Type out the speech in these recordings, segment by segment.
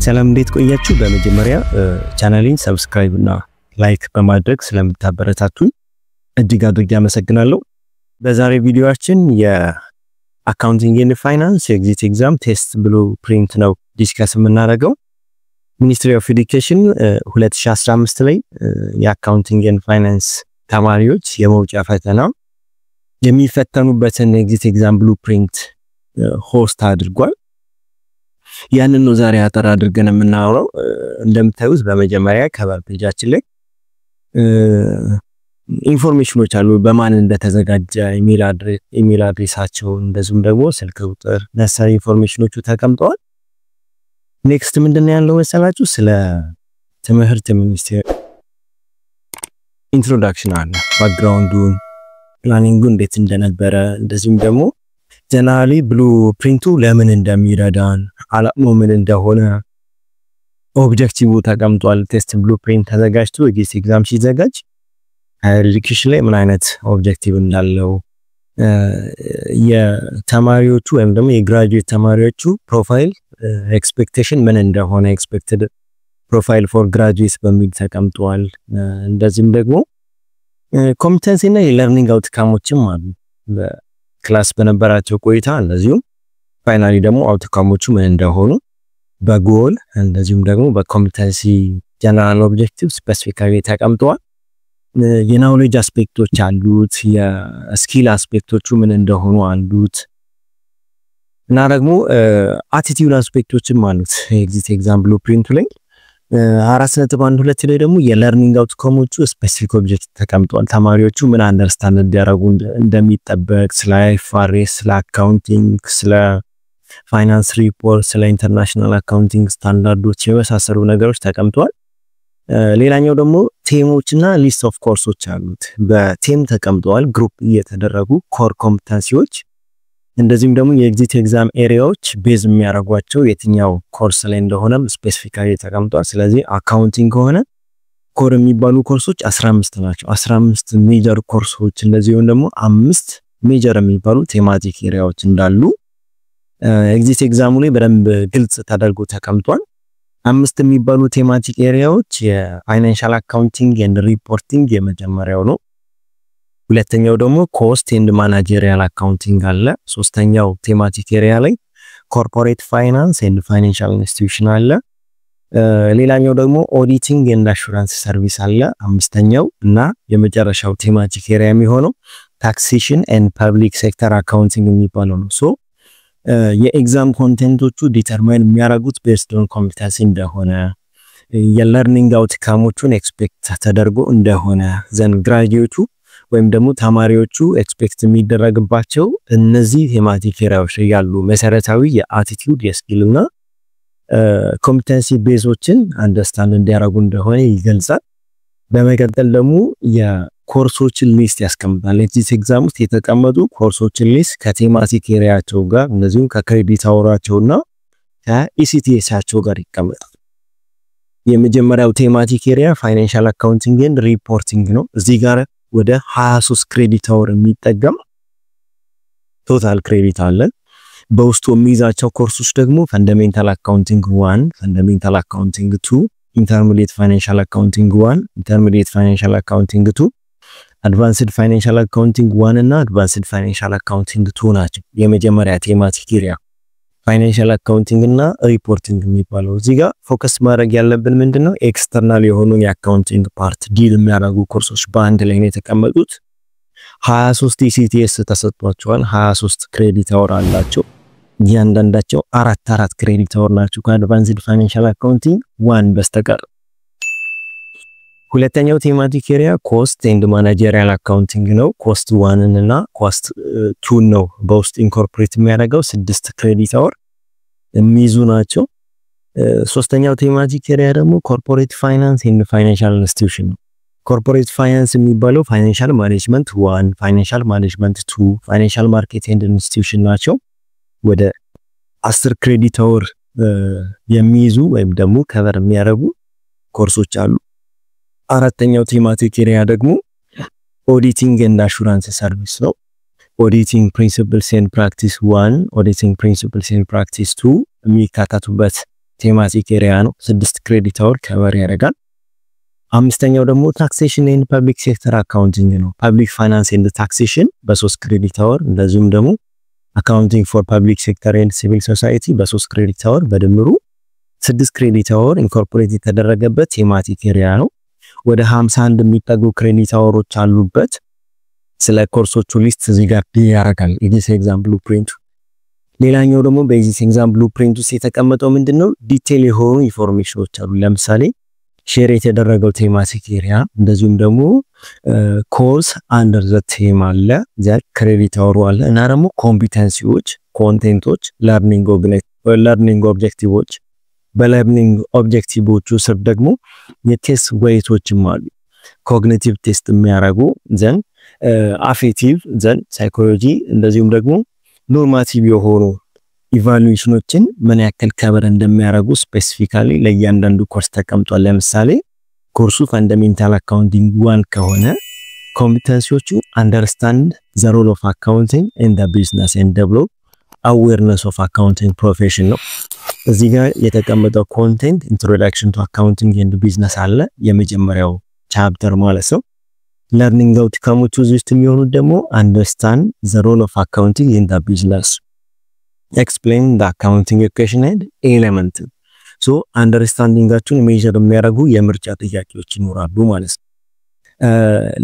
ሰላም እንዴት ቆያችሁ? በመጀመሪያ ቻናሌን ሰብስክራይብ እና ላይክ በማድረግ ስለምታበረታቱኝ እጅግ አድርጌ አመሰግናለሁ። በዛሬ ቪዲዮአችን የአካውንቲንግ ኤንድ ፋይናንስ ኤግዚት ኤግዛም ቴስት ብሉፕሪንት ነው ዲስከስ የምናደርገው። ሚኒስትሪ ኦፍ ኤዱኬሽን 2015 ላይ የአካውንቲንግ ኤንድ ፋይናንስ ተማሪዎች የመውጫ ፈተና የሚፈተኑበትን ኤግዚት ኤግዛም ብሉፕሪንት ሆስት አድርጓል። ያንን ነው ዛሬ አጠር አድርገን የምናወራው። እንደምታዩት በመጀመሪያ ከቨር ፔጃችን ላይ ኢንፎርሜሽኖች አሉ፣ በማን እንደተዘጋጀ ኢሜል አድሬሳቸው፣ እንደዚሁም ደግሞ ስልክ ቁጥር ነሰሪ ኢንፎርሜሽኖቹ ተቀምጠዋል። ኔክስት ምንድነው ያለው መሰላችሁ? ስለ ትምህርት ሚኒስቴር ኢንትሮዳክሽን አለ፣ ባክግራውንዱን ፕላኒንጉ እንዴት እንደነበረ፣ እንደዚሁም ደግሞ ጀነራሊ ብሉፕሪንቱ ለምን እንደሚረዳን አላማው ምን እንደሆነ ኦብጀክቲቭ ተቀምጧል። ቴስት ብሉፕሪንት ተዘጋጅቶ ኤግዚት ኤግዛም ሲዘጋጅ ሃየር ኤዱኬሽን ላይ ምን አይነት ኦብጀክቲቭ እንዳለው የተማሪዎቹ ወይም ደግሞ የግራጁዌት ተማሪዎቹ ፕሮፋይል ኤክስፔክቴሽን ምን እንደሆነ ኤክስፔክትድ ፕሮፋይል ፎር ግራጁዌትስ በሚል ተቀምጧል። እንደዚህም ደግሞ ኮምፒተንሲ እና የለርኒንግ አውትካሞችም አሉ ክላስ በነበራቸው ቆይታ፣ እንደዚሁም ፋይናሊ ደግሞ አውትካሞቹ ምን እንደሆኑ በጎል እንደዚሁም ደግሞ በኮምፒተንሲ ጀነራል ኦብጀክቲቭ ስፔሲፊካሊ ተቀምጠዋል። የናውሌጅ አስፔክቶች አሉት፣ የስኪል አስፔክቶቹ ምን እንደሆኑ አሉት እና ደግሞ አቲቲዩድ አስፔክቶችም አሉት ኤግዚት ኤግዛም ብሉፕሪንቱ ላይ 4.12 ላይ ደግሞ የለርኒንግ አውትካሞቹ ስፔሲፊክ ኦብጀክቲቭ ተቀምጧል። ተማሪዎቹ ምን አንደርስታንድ እንዲያደርጉ እንደሚጠበቅ ስለ አይኤፍአርኤስ፣ ስለ አካውንቲንግ፣ ስለ ፋይናንስ ሪፖርት፣ ስለ ኢንተርናሽናል አካውንቲንግ ስታንዳርዶች የመሳሰሉ ነገሮች ተቀምጧል። ሌላኛው ደግሞ ቴሞችና ሊስት ኦፍ ኮርሶች አሉት፣ በቴም ተቀምጠዋል ግሩፕ እየተደረጉ ኮር ኮምፒተንሲዎች፣ እንደዚህም ደግሞ የኤግዚት ኤግዛም ኤሪያዎች ቤዝ የሚያደርጓቸው የትኛው ኮርስ ላይ እንደሆነም ስፔሲፊካሊ ተቀምጧል። ስለዚህ አካውንቲንግ ከሆነ ኮር የሚባሉ ኮርሶች 15 ናቸው፣ 15 ሜጀር ኮርሶች፣ እንደዚሁም ደግሞ 5 ሜጀር የሚባሉ ቴማቲክ ኤሪያዎች እንዳሉ ኤግዚት ኤግዛሙ ላይ በደንብ ግልጽ ተደርጎ ተቀምጧል። 5 የሚባሉ ቴማቲክ ኤሪያዎች የፋይናንሻል አካውንቲንግ ኤንድ ሪፖርቲንግ የመጀመሪያው ነው። ሁለተኛው ደግሞ ኮስት ኤንድ ማናጀሪያል አካውንቲንግ አለ። ሶስተኛው ቴማቲክ ኤሪያ ላይ ኮርፖሬት ፋይናንስ ኤንድ ፋይናንሻል ኢንስቲትዩሽን አለ። ሌላኛው ደግሞ ኦዲቲንግ ኤንድ አሹራንስ ሰርቪስ አለ። አምስተኛው እና የመጨረሻው ቴማቲክ ኤሪያ የሚሆነው ታክሴሽን ኤንድ ፐብሊክ ሴክተር አካውንቲንግ የሚባለው ነው። ሶ የኤግዛም ኮንቴንቶቹ ዲተርማይን የሚያደርጉት ቤስድ ኦን ኮምፒተንሲ እንደሆነ፣ የለርኒንግ አውትካሞቹን ኤክስፔክት ተደርጎ እንደሆነ፣ ዘን ግራጁዌቱ ወይም ደግሞ ተማሪዎቹ ኤክስፔክት የሚደረግባቸው እነዚህ ቴማቲክ ኤሪያዎች ያሉ መሰረታዊ የአቲቲዩድ የስኪልና ኮምፒተንሲ ቤዞችን አንደርስታንድ እንዲያደርጉ እንደሆነ ይገልጻል። በመቀጠል ደግሞ የኮርሶችን ሊስት ያስቀምጣል። ኤግዚት ኤግዛም ውስጥ የተቀመጡ ኮርሶችን ሊስት ከቴማቲክ ኤሪያቸው ጋር እንደዚሁም ከክሬዲት አወራቸውና ከኢሲቲኤሳቸው ጋር ይቀመጣል። የመጀመሪያው ቴማቲክ ኤሪያ ፋይናንሻል አካውንቲንግ ኤንድ ሪፖርቲንግ ነው። እዚህ ጋር ወደ 23 ክሬዲት አወር የሚጠቀም ቶታል ክሬዲት አለ። በውስጡ የሚይዛቸው ኮርሶች ደግሞ ፈንዳሜንታል አካውንቲንግ 1፣ ፈንዳሜንታል አካውንቲንግ 2፣ ኢንተርሚዲየት ፋይናንሻል አካውንቲንግ 1፣ ኢንተርሚዲየት ፋይናንሻል አካውንቲንግ 2፣ አድቫንስድ ፋይናንሻል አካውንቲንግ 1 እና አድቫንስድ ፋይናንሻል አካውንቲንግ 2 ናቸው። የመጀመሪያ ቴማቲክ ኤሪያ ፋይናንሻል አካውንቲንግ እና ሪፖርቲንግ የሚባለው። እዚህ ጋር ፎከስ ማድረግ ያለብን ምንድነው ኤክስተርናል የሆኑ የአካውንቲንግ ፓርት ዲል የሚያደርጉ ኮርሶች በአንድ ላይ ነው የተቀመጡት። 23 ኢሲቲኤስ ተሰጥቷቸዋል። 23 ክሬዲት አወር አላቸው። እያንዳንዳቸው 4 ክሬዲት አወር ናቸው ከአድቫንስድ ፋይናንሻል አካውንቲንግ 1 በስተቀር። ሁለተኛው ቴማቲክ ኤሪያ ኮስት ኤንድ ማናጀሪያል አካውንቲንግ ነው። ኮስት 1 እና ኮስት 2 ነው በውስጥ ኢንኮርፖሬት የሚያደርገው 6 ክሬዲት አወር የሚይዙ ናቸው። ሶስተኛው ቴማቲክ ኤሪያ ደግሞ ኮርፖሬት ፋይናንስ ኤንድ ፋይናንሻል ኢንስቲትዩሽን ነው። ኮርፖሬት ፋይናንስ የሚባለው ፋይናንሻል ማኔጅመንት 1፣ ፋይናንሻል ማኔጅመንት 2፣ ፋይናንሻል ማርኬት ኤንድ ኢንስቲትዩሽን ናቸው። ወደ 10 ክሬዲት አወር የሚይዙ ወይም ደግሞ ከቨር የሚያደርጉ ኮርሶች አሉ። አራተኛው ቴማቲክ ኤሪያ ደግሞ ኦዲቲንግ ኤንድ አሹራንስ ሰርቪስ ነው። ኦዲቲንግ ፕሪንሲፕልስ ኤንድ ፕራክቲስ 1፣ ኦዲቲንግ ፕሪንሲፕልስ ኤንድ ፕራክቲስ 2 የሚካተቱበት ቴማቲክ ኤሪያ ነው 6 ክሬዲት አወር ከቨር ያደርጋል። አምስተኛው ደግሞ ታክሴሽን ኤንድ ፐብሊክ ሴክተር አካውንቲንግ ነው። ፐብሊክ ፋይናንስ ኤንድ ታክሴሽን በ3 ክሬዲት አወር እንደዚሁም ደግሞ አካውንቲንግ ፎር ፐብሊክ ሴክተር ኤንድ ሲቪል ሶሳይቲ በ3 ክሬዲት አወር በድምሩ 6 ክሬዲት አወር ኢንኮርፖሬት የተደረገበት ቴማቲክ ኤሪያ ነው። ወደ 51 የሚጠጉ ክሬዲት አወሮች አሉበት። ስለ ኮርሶቹ ሊስት እዚህ ጋር ያደርጋል የዚህ ኤግዛም ብሉፕሪንቱ። ሌላኛው ደግሞ በዚህ ኤግዛም ብሉፕሪንት ውስጥ የተቀመጠው ምንድነው ዲቴል የሆኑ ኢንፎርሜሽኖች አሉ። ለምሳሌ ሼር የተደረገው ቴማቲክ ኤሪያ እንደዚሁም ደግሞ ኮርስ አንደር ዘ ቴም አለ ዛ ክሬዲት አወሩ አለ እና ደግሞ ኮምፒተንሲዎች፣ ኮንቴንቶች፣ ለርኒንግ ኦብጀክቲቮች በለርኒንግ ኦብጀክቲቮቹ ስር ደግሞ የቴስት ዌይቶችም አሉ። ኮግኒቲቭ ቴስት የሚያደርጉ ዘን አፌክቲቭ ዘን ሳይኮሎጂ እንደዚሁም ደግሞ ኖርማቲቭ የሆኑ ኢቫሉዌሽኖችን ምን ያክል ከበር እንደሚያደርጉ ስፔሲፊካሊ ለእያንዳንዱ ኮርስ ተቀምጧል። ለምሳሌ ኮርሱ ፈንዳሜንታል አካውንቲንግ 1 ከሆነ ኮምፒተንሲዎቹ አንደርስታንድ ዘ ሮል ኦፍ አካውንቲንግ ኢን ዘ ቢዝነስ ኤንድ ዴቨሎፕ አዌርነስ ኦፍ አካውንቲንግ ፕሮፌሽን ነው። እዚህ ጋር የተቀመጠው ኮንቴንት ኢንትሮዳክሽን ቱ አካውንቲንግ ኤንድ ቢዝነስ አለ የመጀመሪያው ቻፕተር ማለት ነው። ለርኒንግ አውትካሞቹ ውስጥ የሚሆኑት ደግሞ አንደርስታንድ ዘ ሮል ኦፍ አካውንቲንግ ኢን ዘ ቢዝነስ explain the accounting equation and element so አንደርስታንዲንጋችሁን ሜጀር የሚያደርጉ የምርጫ ጥያቄዎች ይኖራሉ ማለት ነው።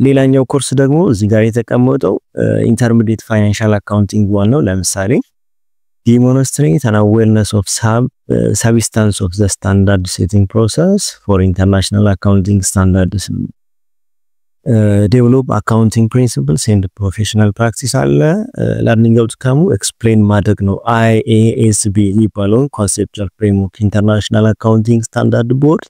ሌላኛው ኮርስ ደግሞ እዚህ ጋር የተቀመጠው ኢንተርሚዲየት ፋይናንሻል አካውንቲንግ 1 ነው። ለምሳሌ demonstrate an awareness of substance of the standard setting process for international accounting standards develop accounting principles and professional practice አለ። ለርኒንግ አውትካሙ ኤክስፕሌን ማድረግ ነው። IASB ይባላል conceptual framework international accounting standard board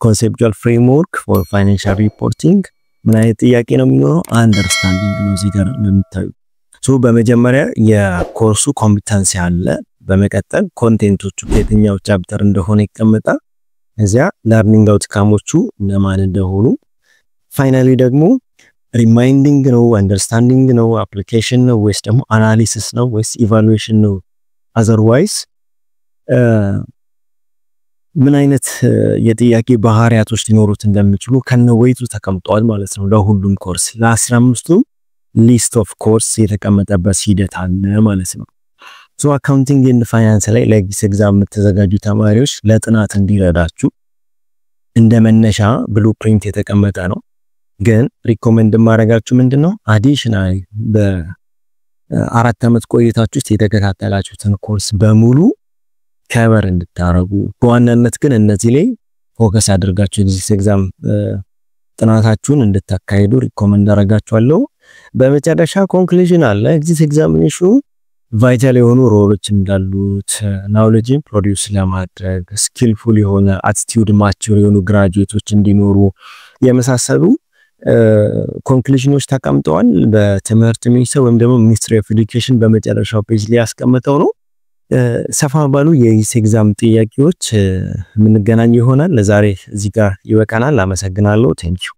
conceptual framework for financial reporting ምን አይነት ጥያቄ ነው የሚኖረው? አንደርስታንዲንግ ነው እዚህ ጋር የምታዩ። ሶ በመጀመሪያ የኮርሱ ኮምፒተንሲ አለ። በመቀጠል ኮንቴንቶቹ የትኛው ቻፕተር እንደሆነ ይቀመጣል። እዚያ ለርኒንግ አውትካሞቹ ለማን እንደሆኑ ፋይናሊ ደግሞ ሪማይንዲንግ ነው፣ አንደርስታንዲንግ ነው፣ አፕሊኬሽን ነው ወይስ ደግሞ አናሊሲስ ነው ወይስ ኢቫሉዌሽን ነው? አዘርዋይስ ምን አይነት የጥያቄ ባህሪያቶች ሊኖሩት እንደሚችሉ ከነወይቱ ተቀምጧል ማለት ነው። ለሁሉም ኮርስ ለ15ቱ ሊስት ኦፍ ኮርስ የተቀመጠበት ሂደት አለ ማለት ነው። ሶ አካውንቲንግ ኤንድ ፋይናንስ ላይ ለጊስ ኤግዛም የምትዘጋጁ ተማሪዎች ለጥናት እንዲረዳችሁ እንደ መነሻ ብሉፕሪንት የተቀመጠ ነው። ግን ሪኮመንድ ማድረጋችሁ ምንድነው አዲሽናል በ4 አመት ቆይታችሁ ውስጥ የተከታተላችሁትን ኮርስ በሙሉ ከቨር እንድታረጉ በዋናነት ግን እነዚህ ላይ ፎከስ አድርጋችሁ ለዚህ ኤግዛም ጥናታችሁን እንድታካሂዱ ሪኮመንድ አደርጋችኋለሁ። በመጨረሻ ኮንክሉዥን አለ። ኤግዚት ኤግዛሚኔሽኑ ቫይታል የሆኑ ሮሎች እንዳሉት ናውሌጅን ፕሮዲዩስ ለማድረግ ስኪልፉል የሆነ አቲቲዩድ ማቹር የሆኑ ግራጁዌቶች እንዲኖሩ የመሳሰሉ ኮንክሉዥኖች ተቀምጠዋል በትምህርት ሚኒስቴር ወይም ደግሞ ሚኒስትሪ ኦፍ ኤዱኬሽን በመጨረሻው ፔጅ ላይ ያስቀመጠው ነው። ሰፋ ባሉ የዚህ ኤግዛም ጥያቄዎች የምንገናኝ ይሆናል። ለዛሬ እዚህ ጋር ይበቃናል። አመሰግናለሁ። ቴንኪው